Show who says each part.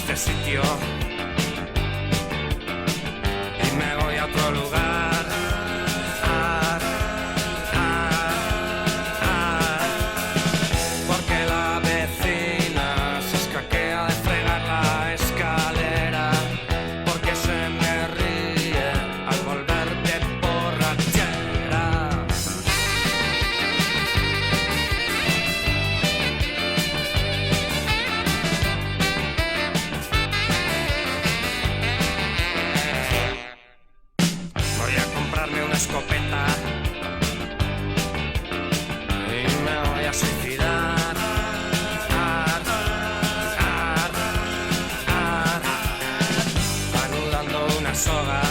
Speaker 1: este sitio y me voy a otro lugar. Porque la vecina se escaquea de fregar la escalera, porque se me ríe al volver de borrachera. Voy a comprarme una escopeta y me voy a suicidar. Anudando una soga